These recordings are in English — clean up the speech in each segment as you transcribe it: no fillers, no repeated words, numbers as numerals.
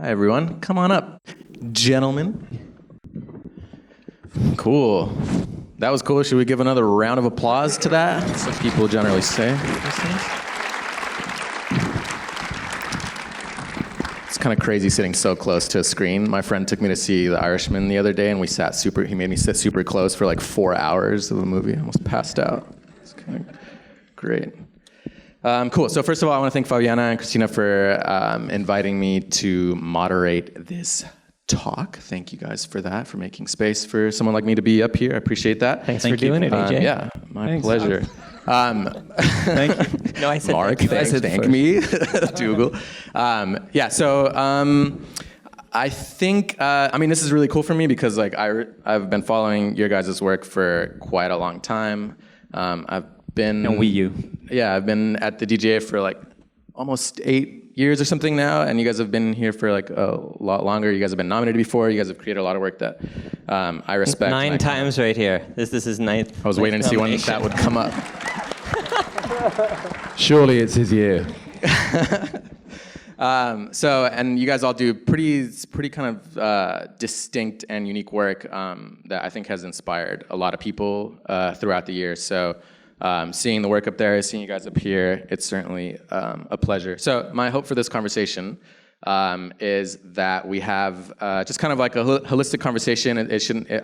Hi, everyone. Come on up. Gentlemen. Cool. That was cool. Should we give another round of applause to that? That's what people generally say. It's kind of crazy sitting so close to a screen. My friend took me to see The Irishman the other day, and he made me sit super close for like 4 hours of a movie. I almost passed out. It's kind of great. Cool. So first of all, I want to thank Fabiana and Christina for inviting me to moderate this talk. Thank you guys for that, for making space for someone like me to be up here. I appreciate that. Thanks for doing it, AJ. Yeah, my pleasure. Thank you. No, I said Mark, thank me. Dougal. I think, this is really cool for me because like I've been following your guys' work for quite a long time. I've been at the DGA for like almost 8 years or something now, and you guys have been here for like a lot longer. You guys have been nominated before. You guys have created a lot of work that I respect. 9 times right here. This is 9th. I was waiting to see when that would come up. Surely it's his year. And you guys all do pretty kind of distinct and unique work that I think has inspired a lot of people throughout the year. So seeing the work up there, seeing you guys up here, it's certainly a pleasure. So my hope for this conversation is that we have just kind of like a holistic conversation.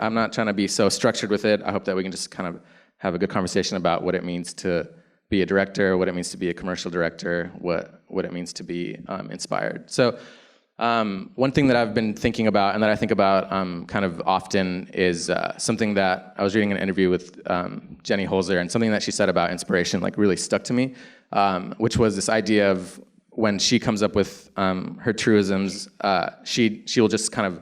I'm not trying to be so structured with it. I hope that we can just kind of have a good conversation about what it means to be a director, what it means to be a commercial director, what it means to be inspired. So one thing that I've been thinking about and that I think about kind of often is something that I was reading an interview with Jenny Holzer, and something that she said about inspiration like really stuck to me, which was this idea of when she comes up with her truisms, she will just kind of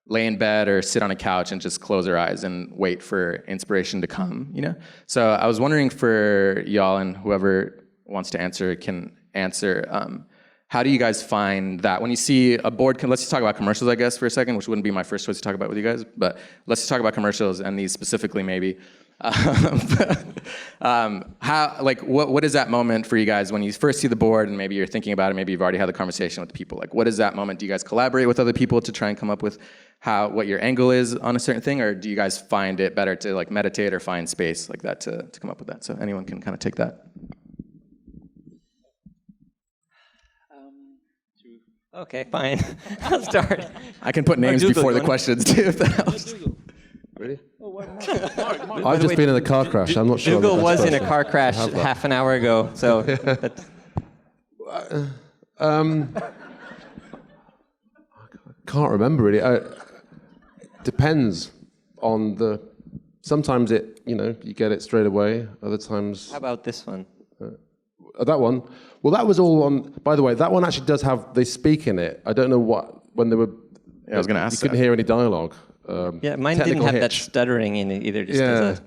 lay in bed or sit on a couch and just close her eyes and wait for inspiration to come, you know? So I was wondering for y'all, and whoever wants to answer can answer, how do you guys find that when you see a board, let's just talk about commercials, I guess, for a second, which wouldn't be my first choice to talk about with you guys, but let's just talk about commercials and these specifically maybe. What is that moment for you guys when you first see the board and maybe you're thinking about it, maybe you've already had the conversation with the people, like what is that moment? Do you guys collaborate with other people to try and come up with what your angle is on a certain thing, or do you guys find it better to like meditate or find space like that to come up with that? So anyone can kind of take that. Okay, fine. I'll start. I can put names before the questions too, if that helps. Really? I've just been in a car crash. I'm not sure. Dougal was in a car crash half an hour ago, so. Can't remember really. Depends on sometimes you get it straight away. Other times. How about this one? That one. Well, that was all on. By the way, that one actually does have. They speak in it. I don't know when they were. Yeah, I was going to ask. You couldn't hear any dialogue. Mine didn't have that stuttering in it either. Just as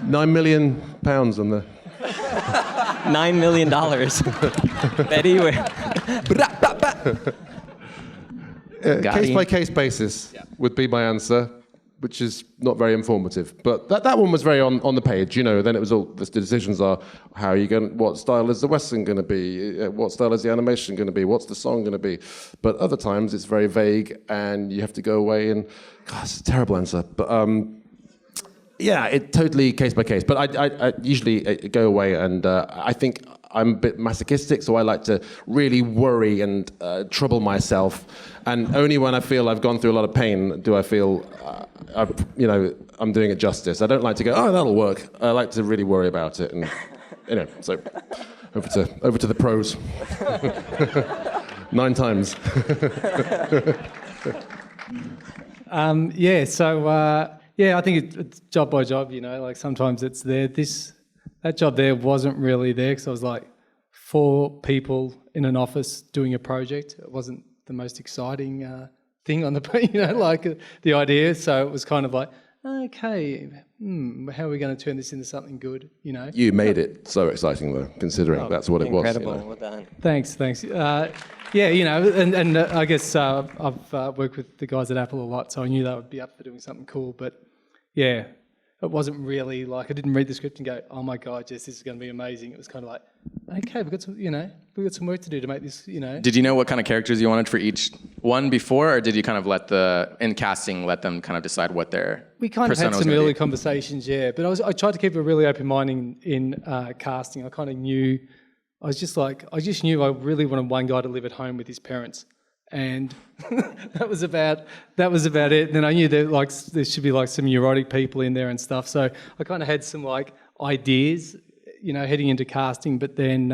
£9 million on the. $9 million. Case by case basis would be my answer, which is not very informative. But that one was very on the page, Then it was all the decisions are how are you going? What style is the Western going to be? What style is the animation going to be? What's the song going to be? But other times it's very vague, and you have to go away and. God, it's a terrible answer, but it totally case by case. But I usually go away, and I think I'm a bit masochistic, so I like to really worry and trouble myself. And only when I feel I've gone through a lot of pain do I feel, I'm doing it justice. I don't like to go, oh, that'll work. I like to really worry about it, and so over to the pros. 9 times. I think it's job by job, like sometimes it's there. That job there wasn't really there because I was like 4 people in an office doing a project. It wasn't the most exciting thing on the, the idea. So it was kind of like, okay, how are we going to turn this into something good, You made it so exciting though, considering that's what it was. Incredible, well done. Thanks. And I guess I've worked with the guys at Apple a lot, so I knew they would be up for doing something cool. But it wasn't really like I didn't read the script and go, oh my God, Jess, this is going to be amazing. It was kind of like, okay, we've got some work to do to make this, Did you know what kind of characters you wanted for each one before, or did you kind of let them kind of decide what their We kind of had some early conversations, yeah. But I tried to keep a really open mind in casting. I kind of knew, I just knew I really wanted one guy to live at home with his parents. And that was about it. And then I knew that there should be like some neurotic people in there and stuff. So I kind of had some like ideas, heading into casting. But then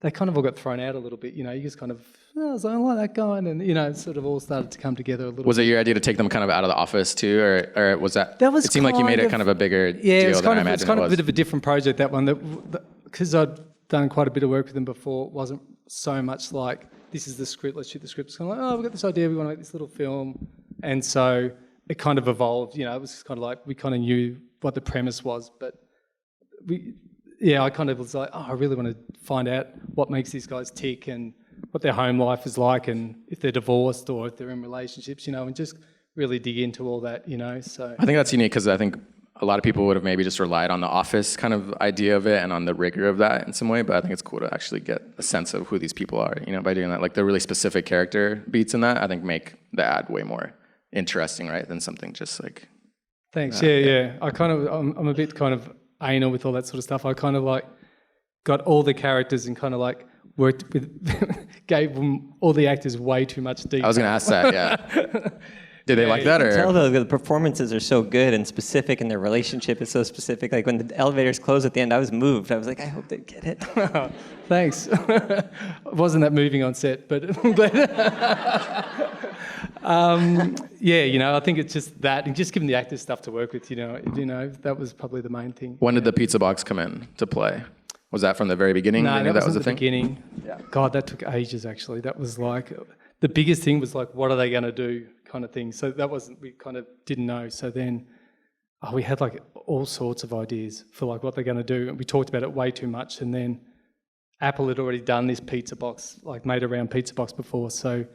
they kind of all got thrown out a little bit. You just kind of I was like, I like that guy, and then it sort of all started to come together a little. Was it your idea to take them kind of out of the office too, or was that? That was. It seemed like you made it kind of a bigger deal than I imagined. It's kind of a bit of a different project, that one. Because I'd done quite a bit of work with them before. It wasn't so much like, this is the script, let's shoot the script. It's kind of like, oh, we've got this idea, we want to make this little film. And so it kind of evolved, it was kind of like, we kind of knew what the premise was, but I kind of was like, oh, I really want to find out what makes these guys tick and what their home life is like, and if they're divorced or if they're in relationships, and just really dig into all that, so. I think that's unique because I think a lot of people would have maybe just relied on the Office kind of idea of it and on the rigor of that in some way, but I think it's cool to actually get a sense of who these people are, by doing that. Like the really specific character beats in that, I think make the ad way more interesting, right, than something just like... Thanks, yeah. I'm a bit kind of anal with all that sort of stuff. I kind of like got all the characters and kind of like worked with, gave them, all the actors way too much detail. I was going to ask that, yeah. Did they like that? You can tell though, the performances are so good and specific, and their relationship is so specific. Like when the elevators closed at the end, I was moved. I was like, I hope they get it. Thanks. Wasn't that moving on set, but I'm glad. I think it's just that, and just giving the actors stuff to work with. That was probably the main thing. When did the pizza box come in to play? Was that from the very beginning? No, that was the beginning. Yeah. God, that took ages actually. That was like, the biggest thing was like, what are they going to do? Kind of thing. So we kind of didn't know. So then we had like all sorts of ideas for like what they're going to do. And we talked about it way too much. And then Apple had already done this pizza box, like made around pizza box before. So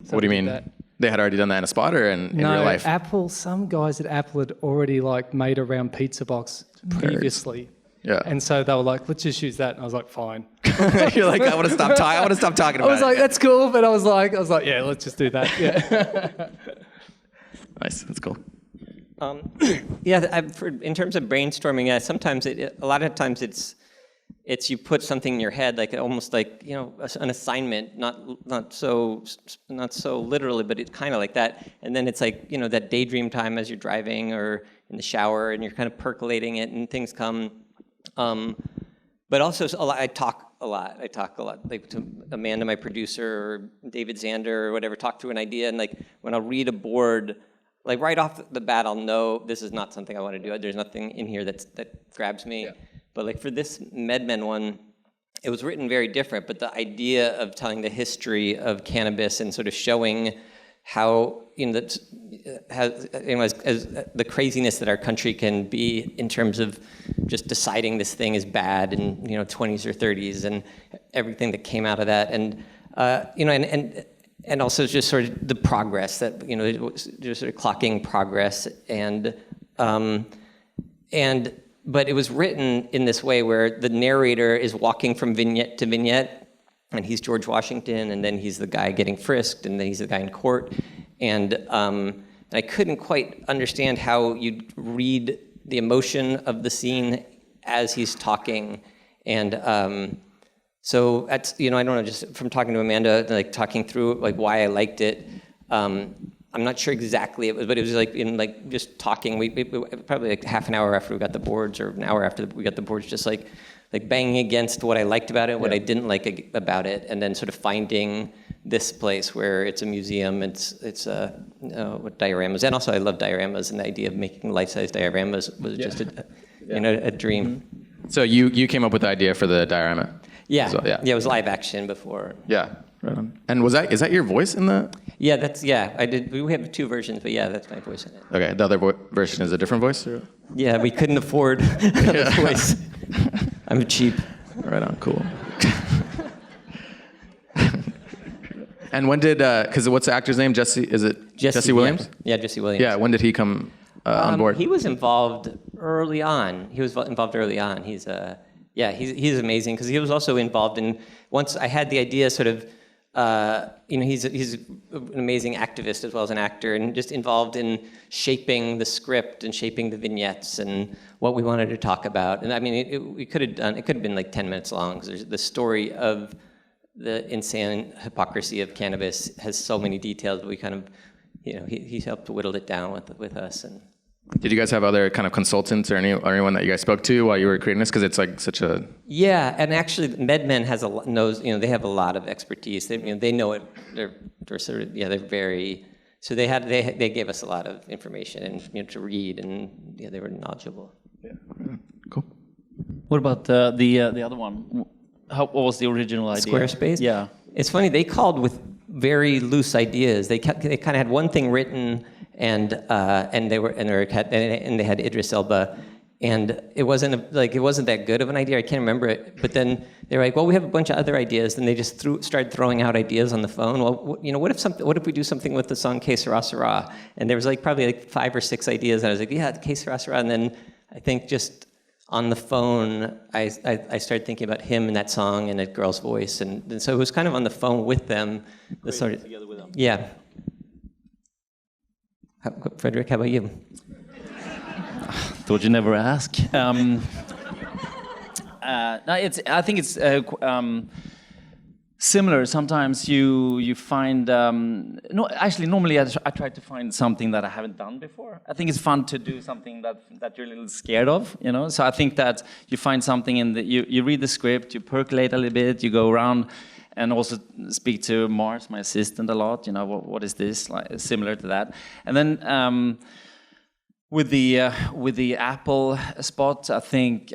what do you mean? They had already done that in a spot or in real life? Some guys at Apple had already like made around pizza box previously. Yeah. And so they were like, let's just use that. And I was like, fine. You're like, I want to stop talking about it. I was like, that's cool. But I was like, yeah, let's just do that. Yeah. Nice. That's cool. In terms of brainstorming, sometimes a lot of times it's you put something in your head, like almost like, an assignment, not so literally, but it's kind of like that. And then it's like, that daydream time as you're driving or in the shower, and you're kind of percolating it, and things come. But also I talk a lot, like to Amanda, my producer, or David Zander or whatever, talk through an idea, and like when I'll read a board, like right off the bat, I'll know this is not something I want to do. There's nothing in here that grabs me. Yeah. But like for this Medmen one, it was written very different, but the idea of telling the history of cannabis and sort of showing how as the craziness that our country can be in terms of just deciding this thing is bad in 20s or 30s, and everything that came out of that, and and also just sort of the progress that just sort of clocking progress, but it was written in this way where the narrator is walking from vignette to vignette. And he's George Washington, and then he's the guy getting frisked, and then he's the guy in court. And I couldn't quite understand how you'd read the emotion of the scene as he's talking. And so that's, I don't know, just from talking to Amanda, like talking through like why I liked it, I'm not sure exactly but it was like in like just talking. We probably like half an hour after we got the boards, or an hour after we got the boards, just like banging against what I liked about it, what I didn't like about it, and then sort of finding this place where it's a museum, it's what dioramas, and also I love dioramas, and the idea of making life-size dioramas was just a dream. So you came up with the idea for the diorama? Yeah, well, yeah, it was live action before. Yeah, right on. And is that your voice in the? Yeah, I did. We have two versions, but yeah, that's my voice in it. Okay, the other version is a different voice? Or? Yeah, we couldn't afford the voice. I'm cheap. Right on, cool. And when did, because what's the actor's name? Jesse Williams? Yeah, Jesse Williams. Yeah, when did he come on board? He was involved early on. He's amazing because he was also involved in. Once I had the idea, sort of, he's an amazing activist as well as an actor, and just involved in shaping the script and shaping the vignettes and what we wanted to talk about. And I mean, it could have been like 10 minutes long because there's the story of the insane hypocrisy of cannabis has so many details. But we kind of, he helped whittle it down with us. And did you guys have other kind of consultants or anyone that you guys spoke to while you were creating this? Because it's like such a... Yeah, and actually Medmen they have a lot of expertise. They know it. They're sort of, they're very... So they gave us a lot of information and to read, and they were knowledgeable. Yeah, cool. What about the other one? What was the original idea? Squarespace? Yeah. It's funny, they called with very loose ideas. They kind of had one thing written, and they had Idris Elba, and it wasn't that good of an idea. I can't remember it. But then they were like, well, we have a bunch of other ideas. And they just started throwing out ideas on the phone. Well, what if we do something with the song Que Sera Sera? And there was probably 5 or 6 ideas. And I was like, yeah, Que Sera Sera. And then I think just on the phone, I started thinking about him and that song and that girl's voice, and so it was kind of on the phone with them. Together with them. Yeah. Fredrik, how about you? Thought you'd never ask. No, I think it's similar. Sometimes you find. Normally I try to find something that I haven't done before. I think it's fun to do something that you're a little scared of, So I think that you find something you read the script, you percolate a little bit, you go around, and also speak to Mars, my assistant, a lot. What is this? Similar to that, and then. With the Apple spot, I think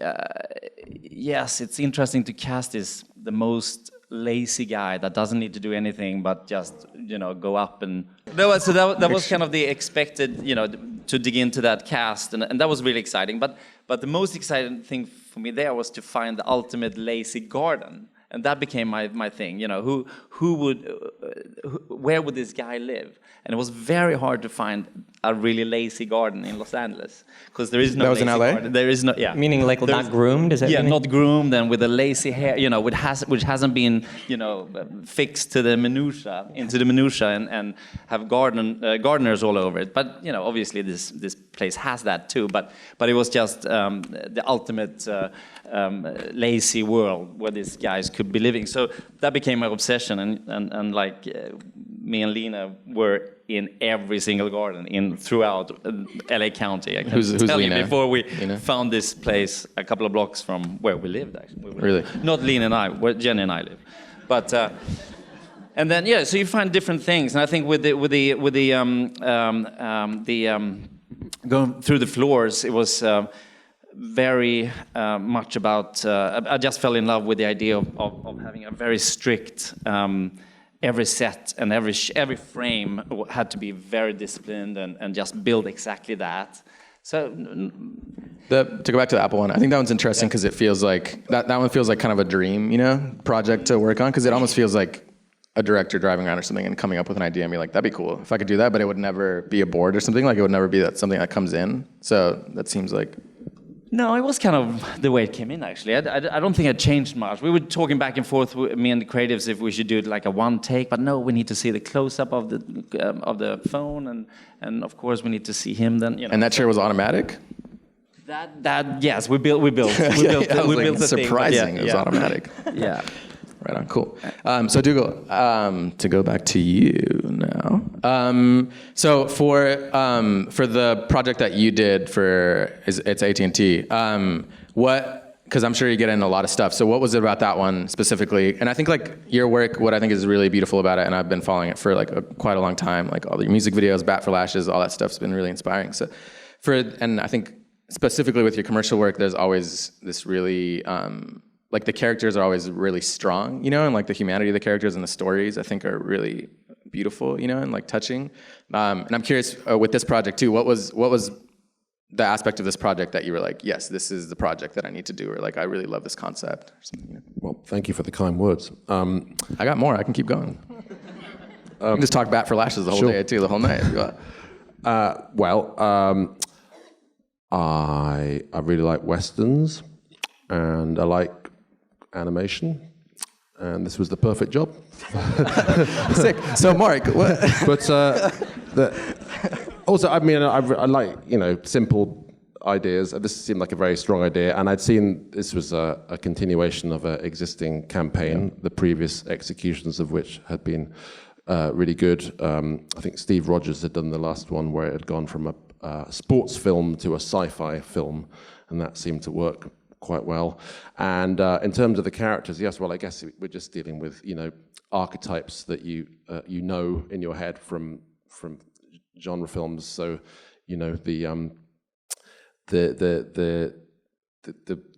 yes, it's interesting to cast the most lazy guy that doesn't need to do anything but just go up and. So that was kind of the expected to dig into that cast, and that was really exciting. But the most exciting thing for me there was to find the ultimate lazy garden. And that became my thing, where would this guy live? And it was very hard to find a really lazy garden in Los Angeles because there is no. That was lazy in LA? garden. There is no, yeah. Meaning not groomed? Is that? Yeah, not groomed and with a lazy hair, which hasn't been, fixed to the minutia, and have gardeners all over it. But obviously this place has that too. But it was just the ultimate lazy world where these guys could be living. So that became my obsession, and me and Lena were in every single garden throughout LA County. I can who's tell Lena? you before we Lena? found this place a couple of blocks from where we lived. Actually, Really? Not Lena and I, where Jenny and I live, but. And then so you find different things, and I think with the going through the floors, it was very much about. I just fell in love with the idea of having a very strict. Every set and every frame had to be very disciplined and just build exactly that. So to go back to the Apple one, I think that one's interesting because it feels like that one feels like kind of a dream, project to work on, because it almost feels like a director driving around or something and coming up with an idea and be like, that'd be cool if I could do that, but it would never be a board or something. Like it would never be something that comes in. So that seems like. No, it was kind of the way it came in, actually. I don't think it changed much. We were talking back and forth, me and the creatives, if we should do it like a one take, but no, we need to see the close-up of the phone, and of course we need to see him then. And that chair was automatic? That yes, we built it. We built the surprising, thing. It was automatic. Yeah. Right on, cool. So Dougal, to go back to you now. So for the project that you did it's AT&T, because I'm sure you get in a lot of stuff. So what was it about that one specifically? And I think your work, what I think is really beautiful about it, and I've been following it for quite a long time, all the music videos, Bat for Lashes, all that stuff's been really inspiring. So and I think specifically with your commercial work, there's always this really, the characters are always really strong, and the humanity of the characters and the stories I think are really beautiful, and touching. And I'm curious with this project too, what was the aspect of this project that you were like, yes, this is the project that I need to do, or I really love this concept or something? Well, thank you for the kind words. I got more. I can keep going. I can just talk Bat for Lashes the whole day too, the whole night. I really like westerns, and I like animation, and this was the perfect job. Sick. So, Mark, what? But also, I mean, I like, simple ideas. This seemed like a very strong idea, and I'd seen this was a continuation of an existing campaign, the previous executions of which had been really good. I think Steve Rogers had done the last one where it had gone from a sports film to a sci-fi film, and that seemed to work quite well. And in terms of the characters, yes, well, I guess we're just dealing with, archetypes that you know in your head from genre films. So,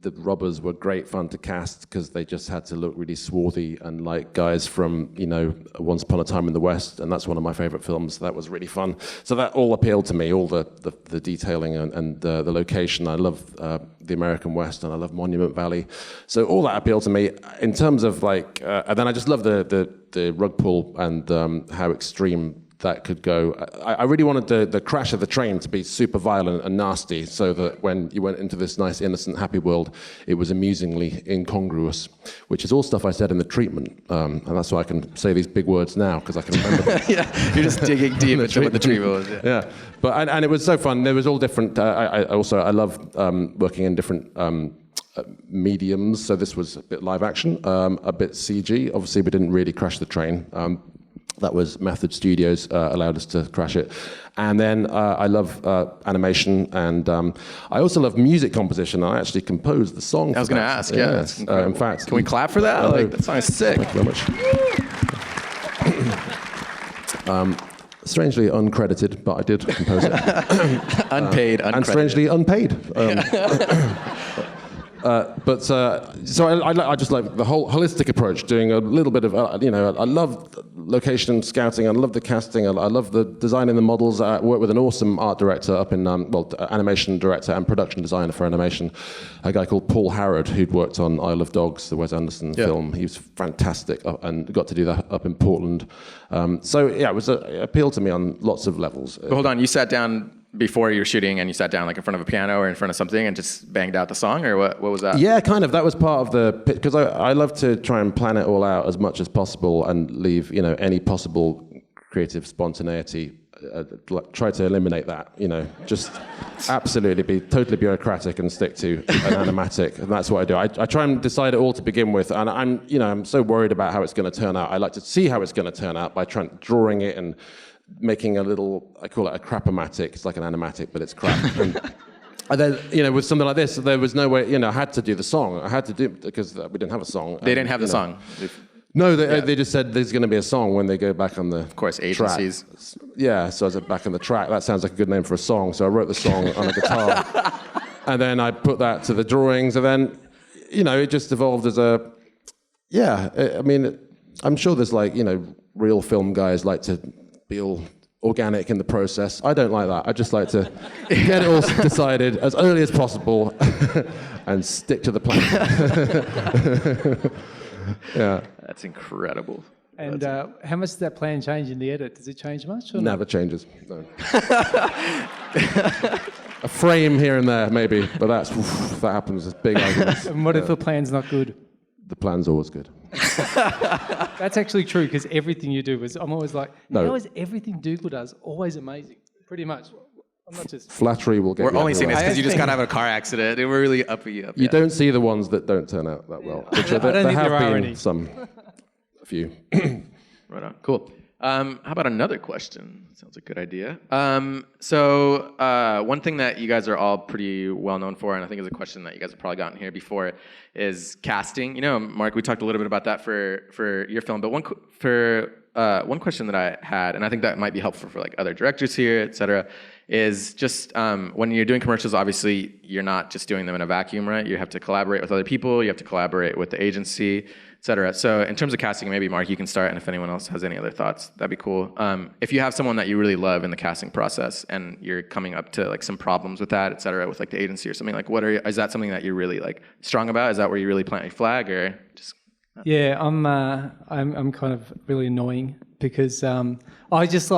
the robbers were great fun to cast because they just had to look really swarthy and like guys from, Once Upon a Time in the West, and that's one of my favorite films. So that was really fun. So that all appealed to me, all the detailing and the location. I love the American West, and I love Monument Valley. So all that appealed to me. In terms of and then I just love the rug pull and how extreme that could go. I really wanted the crash of the train to be super violent and nasty, so that when you went into this nice, innocent, happy world, it was amusingly incongruous, which is all stuff I said in the treatment. And that's why I can say these big words now, because I can remember them. Yeah, you're just digging deep into what the treatment was. Yeah, but and it was so fun. There was all different. I love working in different mediums. So this was a bit live action, a bit CG. Obviously, we didn't really crash the train. That was Method Studios allowed us to crash it. And then I love animation, and I also love music composition. I actually composed the song. I was going to ask, yeah. In fact. Can we clap for that? That sounds sick. Thank you very much. Strangely uncredited, but I did compose it. Unpaid, uncredited. And strangely unpaid. So I just like the whole holistic approach, doing a little bit of, I love location scouting, I love the casting, I love the designing the models. I work with an awesome art director up in, animation director and production designer for animation, a guy called Paul Harrod, who'd worked on Isle of Dogs, the Wes Anderson film. He was fantastic and got to do that up in Portland. It appealed to me on lots of levels. But hold on, you sat down before you were shooting, and you sat down in front of a piano or in front of something and just banged out the song, or what was that? Yeah, kind of. That was part of the, because I love to try and plan it all out as much as possible and leave, any possible creative spontaneity. Try to eliminate that, just absolutely be totally bureaucratic and stick to an animatic, and that's what I do. I try and decide it all to begin with, and I'm so worried about how it's going to turn out. I like to see how it's going to turn out by drawing it and making a little, I call it a crap-o-matic. It's like an animatic, but it's crap. And then, with something like this, there was no way, I had to do the song. I had to do it because we didn't have a song. They didn't have the song. No, they just said there's going to be a song when they go back on the Of course, agencies. Track. Yeah, so I said back on the track. That sounds like a good name for a song. So I wrote the song on a guitar. And then I put that to the drawings. And then, it just evolved as a, I'm sure there's real film guys like to be all organic in the process. I don't like that. I just like to get it all decided as early as possible and stick to the plan. Yeah. That's incredible. And how much does that plan change in the edit? Does it change much? Or Never changes. No. A frame here and there, maybe, but that happens. It's big arguments. And what if the plan's not good? The plan's always good. That's actually true, because everything you do I'm always like, no. How is everything Dougal does always amazing? Pretty much. I'm not just... Flattery will get We're you only seeing this everywhere. because you just got out of a car accident. And we're really upping you up. You don't see the ones that don't turn out that well. Which I don't think there are any. A few. Right on. Cool. How about another question? Sounds like a good idea. So one thing that you guys are all pretty well known for, and I think is a question that you guys have probably gotten here before, is casting. Mark, we talked a little bit about that for your film, but one question that I had, and I think that might be helpful for other directors here, et cetera, is just when you're doing commercials, obviously you're not just doing them in a vacuum, right? You have to collaborate with other people, you have to collaborate with the agency, et cetera. So in terms of casting, maybe Mark, you can start, and if anyone else has any other thoughts, that'd be cool. If you have someone that you really love in the casting process and you're coming up to some problems with that, et cetera, with the agency or something, is that something that you're really strong about? Is that where you really plant your flag, or just? Yeah, I'm kind of really annoying because I just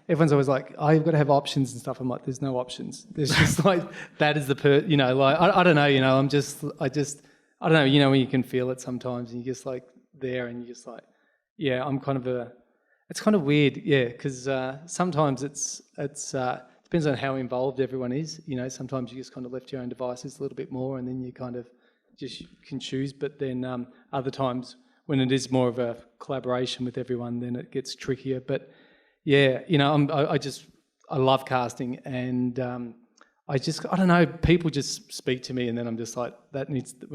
everyone's always like, oh, you've got to have options and stuff. I'm like, there's no options. There's just like, that is the you know, like, I don't know, you know, I don't know, you know, when you can feel it sometimes and you're just like there and you're just like, yeah, I'm kind of it's kind of weird, yeah, because sometimes it's depends on how involved everyone is. You know, sometimes you just kind of left your own devices a little bit more and then you kind of just can choose. But then other times when it is more of a collaboration with everyone, then it gets trickier. But yeah, you know, I love casting and I don't know, people just speak to me and then I'm just like, that needs to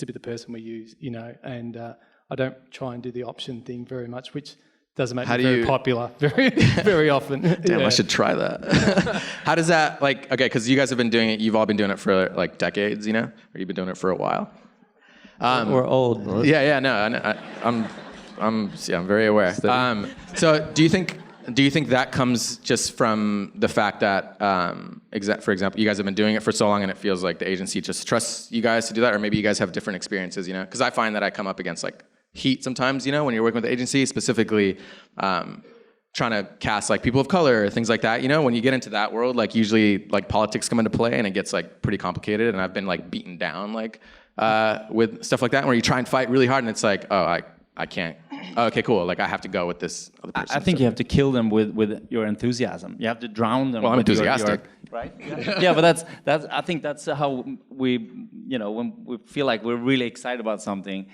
be the person we use, you know, and I don't try and do the option thing very much, which doesn't make me very popular very often. Damn, I should try that. How does that, like, okay, because you guys have been doing it, you've all been doing it for like decades, you know, or you've been doing it for a while. We're old. Yeah, no, I'm very aware. So do you think that comes just from the fact that, for example, you guys have been doing it for so long and it feels like the agency just trusts you guys to do that, or maybe you guys have different experiences, you know? Because I find that I come up against like heat sometimes, you know, when you're working with the agency, specifically trying to cast like people of color or things like that, you know? When you get into that world, like usually like politics come into play and it gets like pretty complicated, and I've been like beaten down like with stuff like that, where you try and fight really hard and it's like, oh, I can't. Oh, okay, cool. Like I have to go with this other person. I think you have to kill them with your enthusiasm. You have to drown them. Well, I'm with enthusiastic, right? Yeah, but that's. I think that's how we, you know, when we feel like we're really excited about something,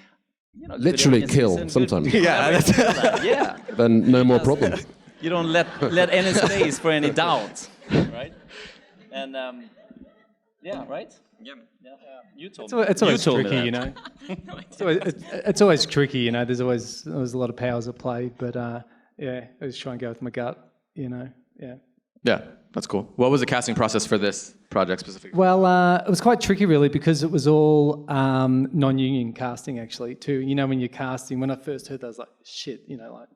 you know, literally kill sometimes. Yeah, yeah. Then no more problem. You don't let any space for any doubt, right? And yeah, right. Yeah. You told me. It's always tricky, you know. It's always tricky, you know. There's always a lot of powers at play, but yeah, I just try and go with my gut, you know. Yeah. Yeah, that's cool. What was the casting process for this project specifically? Well, it was quite tricky, really, because it was all non-union casting, actually. Too, you know, when you're casting. When I first heard that, I was like, shit, you know, like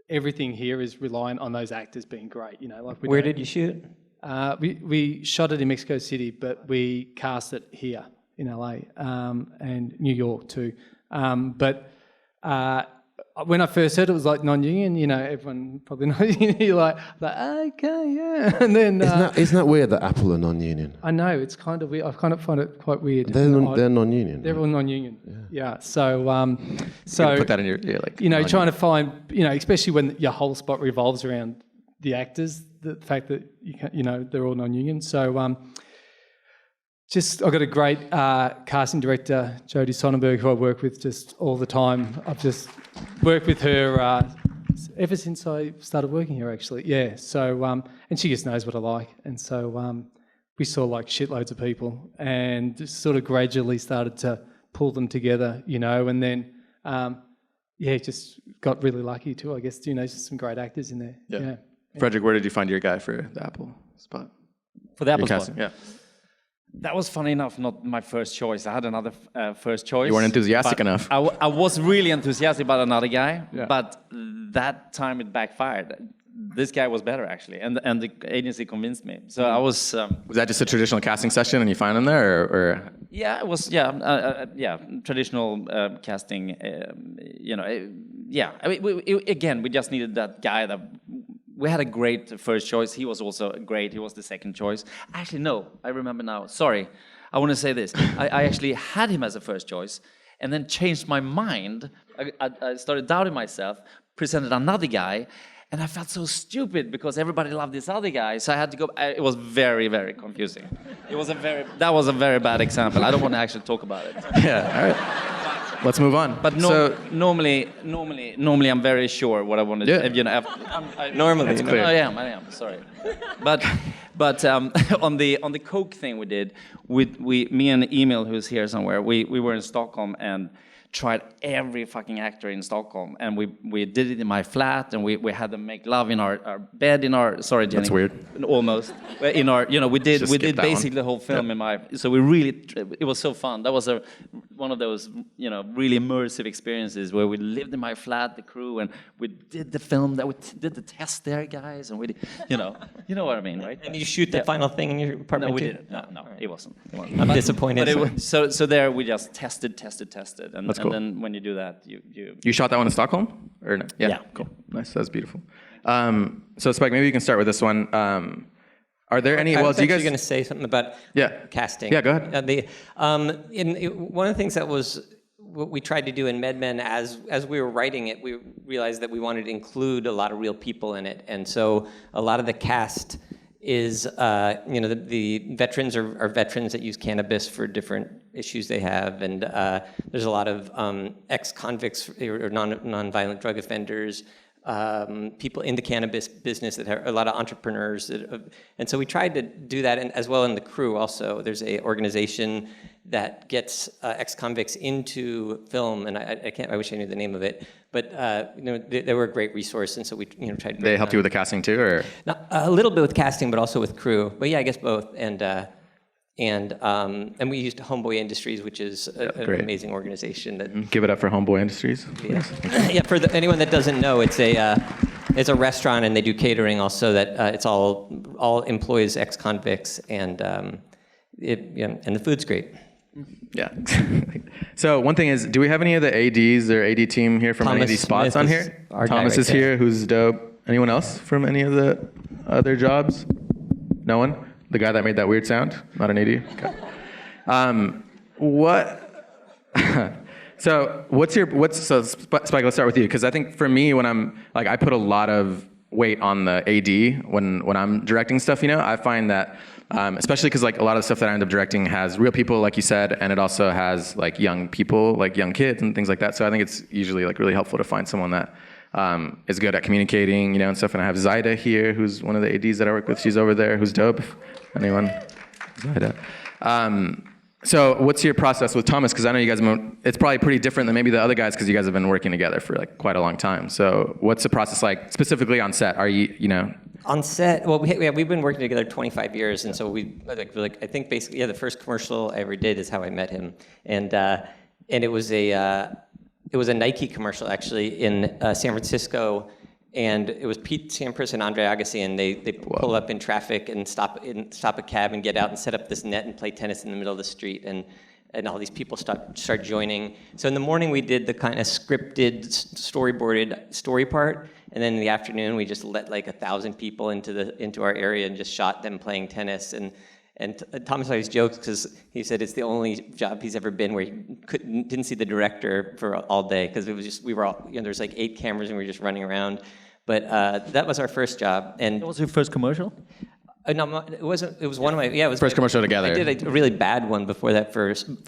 everything here is reliant on those actors being great, you know. Like, where did you shoot? We shot it in Mexico City, but we cast it here in LA and New York too. But when I first heard it was like non-union, you know, everyone probably knows. You're like okay, yeah. And then isn't that weird that Apple are non-union? I know, it's kind of weird. I kind of find it quite weird. They're non-union. They're all non-union. Yeah. So put that in your like. You know, trying to find, you know, especially when your whole spot revolves around the actors, the fact that you know, they're all non-union. So I got a great casting director, Jodie Sonnenberg, who I work with just all the time. I've just worked with her ever since I started working here, actually. Yeah. So and she just knows what I like, and so we saw like shitloads of people, and just sort of gradually started to pull them together, you know, and then just got really lucky too, I guess. You know, just some great actors in there. Yeah. Fredrik, where did you find your guy for the Apple spot? For the Apple spot? Casting, yeah. That was, funny enough, not my first choice. I had another first choice. You weren't enthusiastic enough. I was really enthusiastic about another guy, but that time it backfired. This guy was better, actually, and the agency convinced me. So I was... was that just a traditional casting session and you find him there, or? Yeah, it was, traditional casting, you know, I mean, we just needed that guy that... We had a great first choice. He was also great. He was the second choice. Actually, no, I remember now. Sorry. I want to say this. I actually had him as a first choice and then changed my mind. I started doubting myself, presented another guy, and I felt so stupid because everybody loved this other guy. So I had to go. It was very, very confusing. That was a very bad example. I don't want to actually talk about it. Yeah, all right. Let's move on. But normally, I'm very sure what I want to do. You know, normally, it's clear. I am. Sorry, but on the Coke thing we did, me and Emil, who's here somewhere, we were in Stockholm and tried every fucking actor in Stockholm, and we did it in my flat, and we had them make love in our bed in our. Sorry, Jenny. That's weird. Almost in our, you know, we did basically the whole film in my. So we really, it was so fun. That was one of those, you know, really immersive experiences where we lived in my flat, the crew, and we did the film. That we did the test there, guys, and we did, you know what I mean, right? And you shoot the final thing in your apartment? No, we too? didn't. No, it wasn't. I'm disappointed. But so there we just tested, and cool. then when you do that, you shot that one in Stockholm, or no? Yeah. Cool, nice. That's beautiful. So Spike, maybe you can start with this one. Are there any? I Well, was do you actually guys? going to say something about casting. Yeah, go ahead. One of the things that was what we tried to do in Medmen as we were writing it, we realized that we wanted to include a lot of real people in it, and so a lot of the cast is the veterans are veterans that use cannabis for different issues they have, and there's a lot of ex-convicts or non-violent drug offenders. People in the cannabis business that have a lot of entrepreneurs, and so we tried to do that, and as well in the crew also. There's a organization that gets ex-convicts into film, and I wish I knew the name of it, but they were a great resource, and so we tried to. They helped you with the casting too, or? Not, a little bit with casting, but also with crew. But yeah, I guess both, and we used Homeboy Industries, which is an amazing organization. That Give it up for Homeboy Industries. yeah. For anyone that doesn't know, it's a restaurant, and they do catering also. That it's all employs ex-convicts, and and the food's great. Yeah. So one thing is, do we have any of the ADs or AD team here from any of these spots on here? Thomas is here, who's dope. Anyone else from any of the other jobs? No one? The guy that made that weird sound? Not an AD? Okay. So Spike, let's start with you, because I think for me, when I'm, like, I put a lot of weight on the AD when I'm directing stuff, I find that, especially because like a lot of the stuff that I end up directing has real people, like you said, and it also has like young people, like young kids and things like that. So I think it's usually like really helpful to find someone that is good at communicating, and stuff. And I have Zaida here, who's one of the ADs that I work with. She's over there, who's dope. Anyone? Zaida. So what's your process with Thomas? Because I know you guys, it's probably pretty different than maybe the other guys, because you guys have been working together for like quite a long time. So what's the process like, specifically on set? Are you, On set, well, we've been working together 25 years, and so I think basically, the first commercial I ever did is how I met him, and it was a Nike commercial actually in San Francisco, and it was Pete Sampras and Andre Agassi, and they pull up in traffic and stop a cab and get out and set up this net and play tennis in the middle of the street, and all these people start joining. So in the morning we did the kind of scripted, storyboarded story part, and then in the afternoon we just let like 1,000 people into our area and just shot them playing tennis. And Thomas always jokes because he said it's the only job he's ever been where he didn't see the director for all day, because it was just, we were all, there's like 8 cameras and we were just running around. But that was our first job. And What was your first commercial? No, it wasn't. It was one of my it was first commercial together. I did a really bad one before that.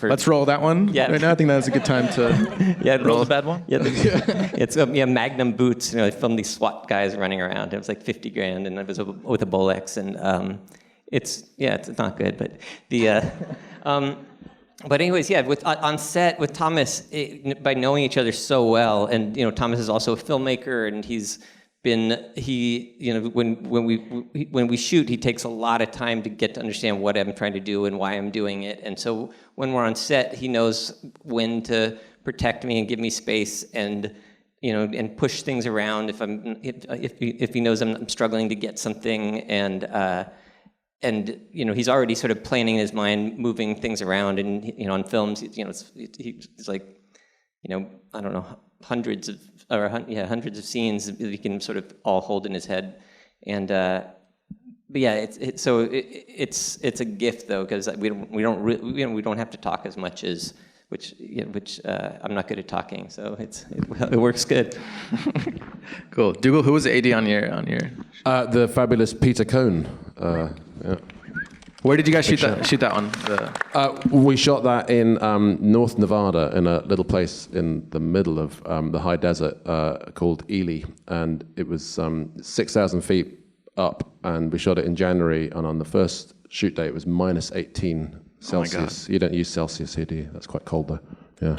Let's roll that one. Yeah. Right now, I think that's a good time to roll the bad one. Yeah, it's Magnum boots. They filmed these SWAT guys running around. It was like $50,000, and it was with a Bolex, and it's not good, but but anyways, on set with Thomas, by knowing each other so well, and Thomas is also a filmmaker, and when we shoot, he takes a lot of time to get to understand what I'm trying to do and why I'm doing it. And so when we're on set, he knows when to protect me and give me space, and and push things around if he knows I'm struggling to get something, and he's already sort of planning in his mind, moving things around, and on films, it's like I don't know, hundreds of scenes that he can sort of all hold in his head, and but yeah, it's a gift though, because we don't have to talk as much as which I'm not good at talking, so it works good. Cool. Dougal, who was the AD on your? The fabulous Peter Cohn. Yeah. Where did you guys shoot that one? We shot that in North Nevada, in a little place in the middle of the high desert called Ely, and it was 6,000 feet up, and we shot it in January, and on the first shoot day it was minus 18 Celsius. You don't use Celsius here, do you? That's quite cold though. Yeah.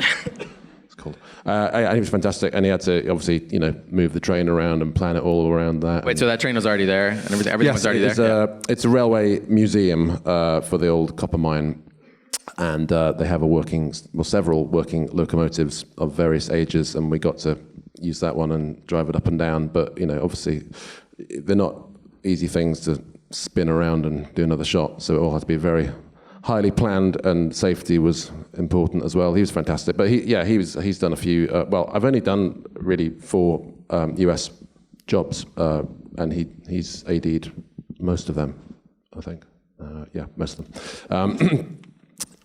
Cool. And he was fantastic, and he had to obviously, move the train around and plan it all around that. Wait, so that train was already there, and everything was already there? It's a railway museum for the old copper mine, and they have several working locomotives of various ages, and we got to use that one and drive it up and down. But obviously, they're not easy things to spin around and do another shot, so it all had to be very highly planned, and safety was important as well. He was fantastic, but he's done a few. I've only done really 4 US jobs, and he's AD'd most of them, I think. Yeah, most of them.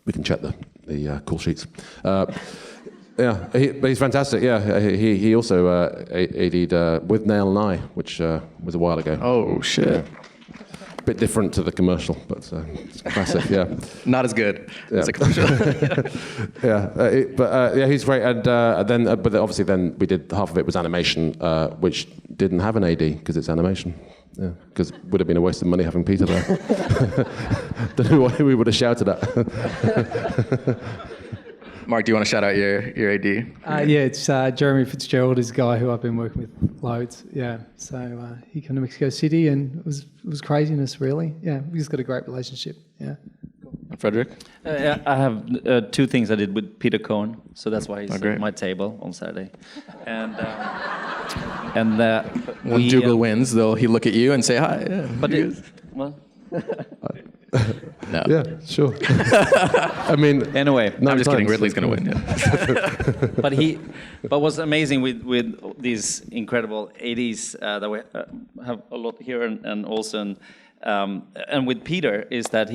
We can check the call sheets. Yeah, but he's fantastic. Yeah, he also AD'd With Nail and I, which was a while ago. Oh shit! Yeah. Bit different to the commercial, but it's classic. Yeah, not as good as a commercial. Yeah, he's great. And but obviously then we did half of it was animation, which didn't have an AD because it's animation. Yeah, because it would have been a waste of money having Peter there. Don't know why we would have shouted at. Mark, do you want to shout out your AD? Yeah, it's Jeremy Fitzgerald is a guy who I've been working with loads. Yeah, so he came to Mexico City and it was craziness, really. Yeah, we just got a great relationship. Yeah. Fredrik? I have two things I did with Peter Cohen, so that's why he's at my table on Saturday. And when Dougal wins, he'll look at you and say hi. Yeah, but well. No. Yeah, sure. I mean, anyway, no, I'm just kidding. Ridley's going to win. Yeah. But what's amazing with these incredible 80s that we have a lot here and also and with Peter is that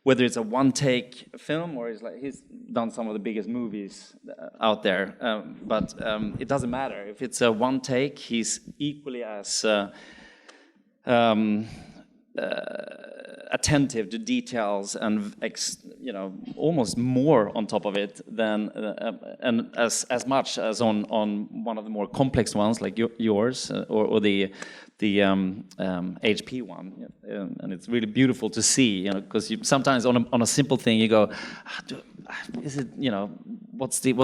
whether it's a one-take film or he's done some of the biggest movies out there, but it doesn't matter if it's a one-take. He's equally as attentive to details and almost more on top of it than and as much as on one of the more complex ones like yours or the HP one, and it's really beautiful to see, because you sometimes on a simple thing you go, is it, what's the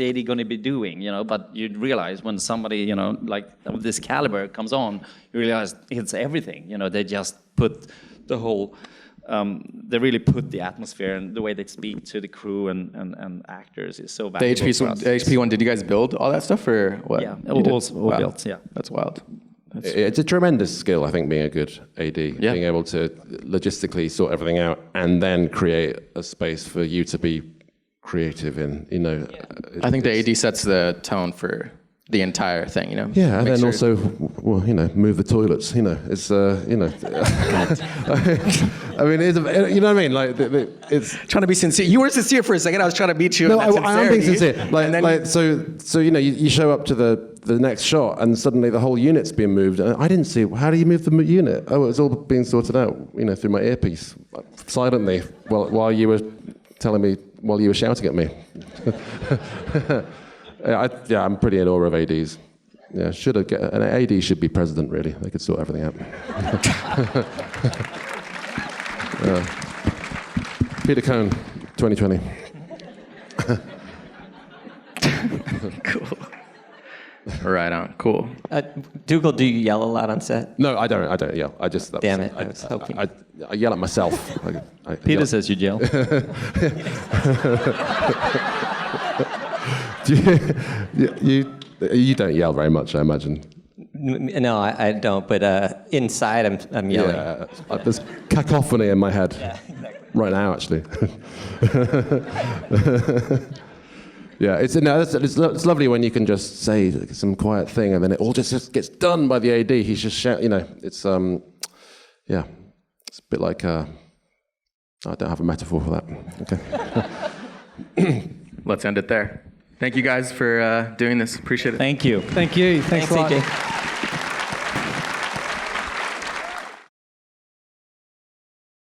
AD going to be doing, but you realize when somebody like of this caliber comes on, you realize it's everything, they just put the whole they really put the atmosphere and the way they speak to the crew and actors is so valuable. The HP one, did you guys build all that stuff or what? Yeah, all built. Yeah, that's wild. It's a tremendous skill, I think, being a good AD, being able to logistically sort everything out and then create a space for you to be creative in. I think the AD sets the tone for the entire thing, Yeah, and then also, move the toilets. It's I mean, it's, you know what I mean? Like, it's trying to be sincere. You were sincere for a second. I was trying to beat you. No, I am being sincere. So you show up to the next shot, and suddenly the whole unit's being moved. And I didn't see. How do you move the unit? Oh, it's all being sorted out, through my earpiece, silently, while you were telling me, while you were shouting at me. I'm pretty in awe of ADs. Yeah, an AD should be president, really. They could sort everything out. Peter Cohen, 2020. Cool. Right on. Cool. Dougal, do you yell a lot on set? No, I don't yell. I just... Damn it, I was hoping. I yell at myself. Peter says you yell. You don't yell very much, I imagine. No, I don't. But inside, I'm yelling. Yeah, there's cacophony in my head right now, actually. Yeah, it's lovely when you can just say some quiet thing and then it all just gets done by the AD. He's just shouting. It's it's a bit like I don't have a metaphor for that. Okay. Let's end it there. Thank you guys for doing this. Appreciate it. Thank you. Thank you. Thanks a lot. AJ.